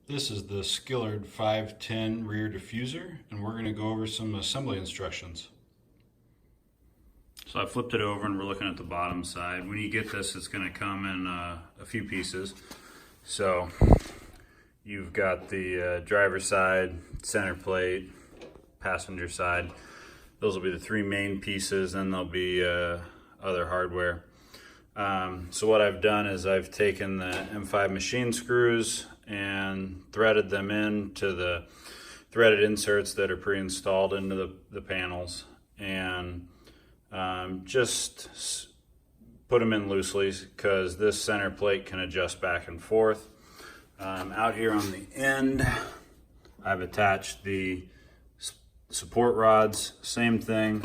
This is the Skillard 510 rear diffuser, and we're going to go over some assembly instructions. So I flipped it over and we're looking at the bottom side. When you get this, it's going to come in a few pieces. So you've got the driver's side, center plate, passenger side. Those will be the three main pieces, and there'll be other hardware. So what I've done is I've taken the M5 machine screws and threaded them into the threaded inserts that are pre-installed into the panels, and just put them in loosely because this center plate can adjust back and forth. Out here on the end, I've attached the support rods. Same thing.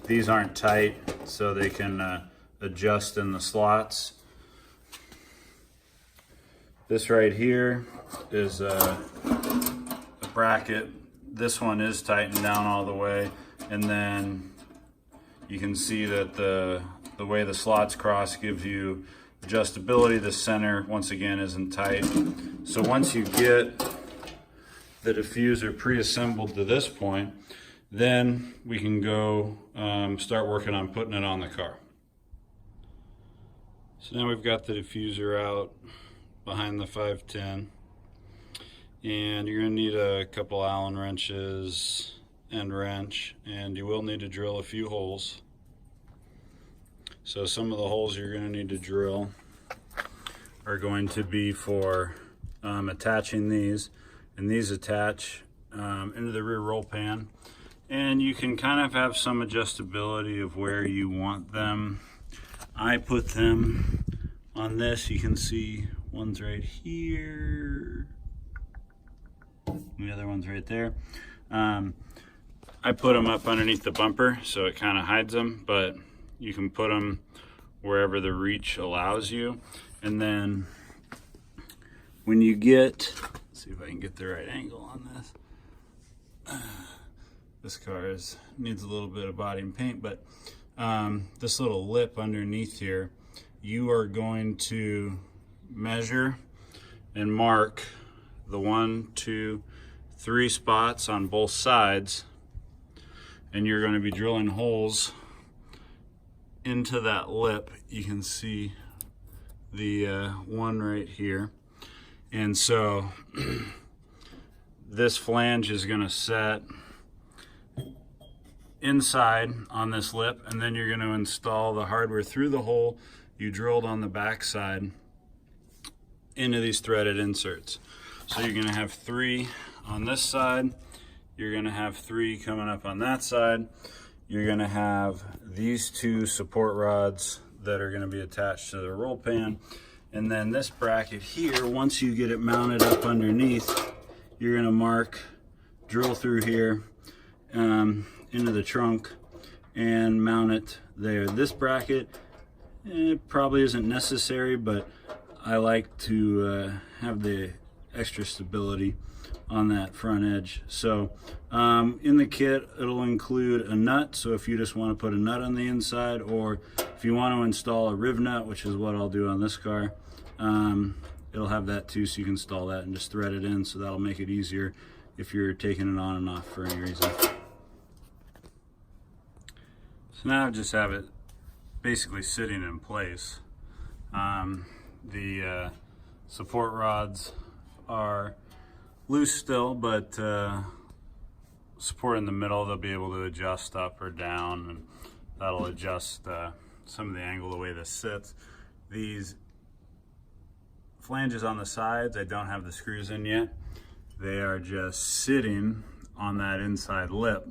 These aren't tight, so they can adjust in the slots. This right here is a bracket. This one is tightened down all the way, and then you can see that the way the slots cross gives you adjustability. The center, once again, isn't tight. So once you get the diffuser pre-assembled to this point, then we can go start working on putting it on the car. So now we've got the diffuser out behind the 510, and you're going to need a couple Allen wrenches and wrench, and you will need to drill a few holes. So some of the holes you're going to need to drill are going to be for attaching these, and these attach into the rear roll pan, and you can kind of have some adjustability of where you want them. I put them on this. You can see one's right here, the other one's right there. I put them up underneath the bumper so it kind of hides them, but you can put them wherever the reach allows you. And then when you get, let's see if I can get the right angle on this. This car needs a little bit of body and paint, but this little lip underneath here, you are going to measure and mark the 1, 2, 3 spots on both sides, and you're going to be drilling holes into that lip. You can see the one right here, and so this flange is going to set inside on this lip, and then you're going to install the hardware through the hole you drilled on the back side into these threaded inserts. So you're going to have 3 on this side, you're going to have 3 coming up on that side, you're going to have these 2 support rods that are going to be attached to the roll pan, and then this bracket here, once you get it mounted up underneath, you're going to mark, drill through here into the trunk and mount it there. This bracket probably isn't necessary, but I like to have the extra stability on that front edge. So in the kit, it'll include a nut, so if you just want to put a nut on the inside, or if you want to install a riv nut, which is what I'll do on this car, it'll have that too, so you can install that and just thread it in, so that'll make it easier if you're taking it on and off for any reason. So now I just have it basically sitting in place. The support rods are loose still, but support in the middle, they'll be able to adjust up or down, and that'll adjust some of the angle the way this sits. These flanges on the sides, I don't have the screws in yet. They are just sitting on that inside lip,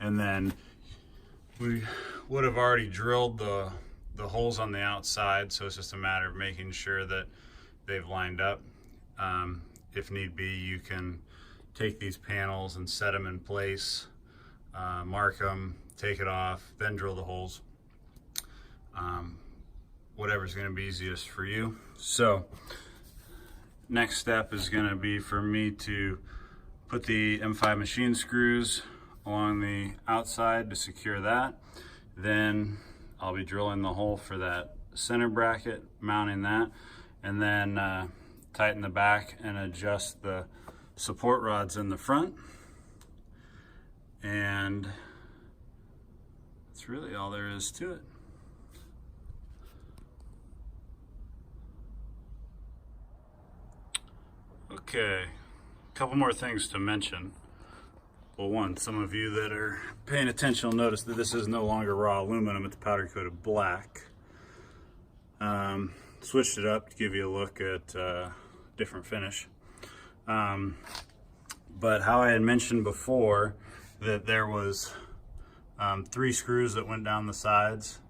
and then we would have already drilled the holes on the outside, so it's just a matter of making sure that they've lined up. If need be, you can take these panels and set them in place, mark them, take it off, then drill the holes. Whatever's going to be easiest for you. So next step is going to be for me to put the M5 machine screws along the outside to secure that. Then I'll be drilling the hole for that center bracket, mounting that, and then tighten the back and adjust the support rods in the front. And that's really all there is to it. Okay, a couple more things to mention. Well, one, some of you that are paying attention will notice that this is no longer raw aluminum, it's powder coated black. Switched it up to give you a look at different finish. But how I had mentioned before that there was 3 screws that went down the sides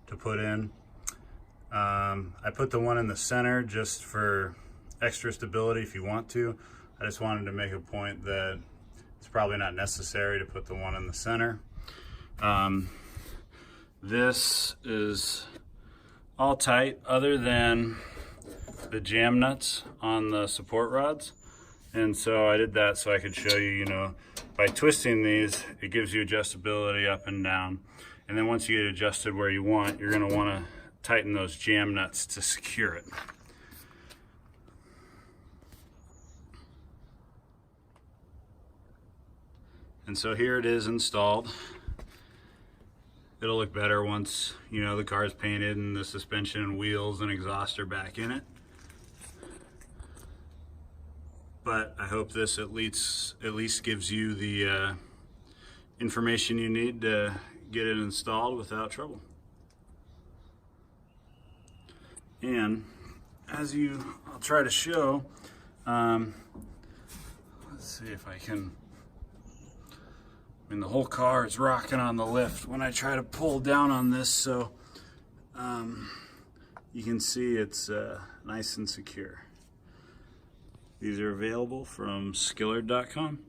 to put in. I put the one in the center just for extra stability if you want to. I just wanted to make a point that it's probably not necessary to put the one in the center. This is all tight other than the jam nuts on the support rods. And so I did that so I could show you, you know, by twisting these, it gives you adjustability up and down. And then once you get adjusted where you want, you're gonna wanna tighten those jam nuts to secure it. And so here it is installed. It'll look better once, you know, the car's painted and the suspension and wheels and exhaust are back in it. But I hope this at least gives you the information you need to get it installed without trouble. And as I'll try to show, let's see if I can. I mean, the whole car is rocking on the lift when I try to pull down on this, so you can see it's nice and secure. These are available from Skillard.com.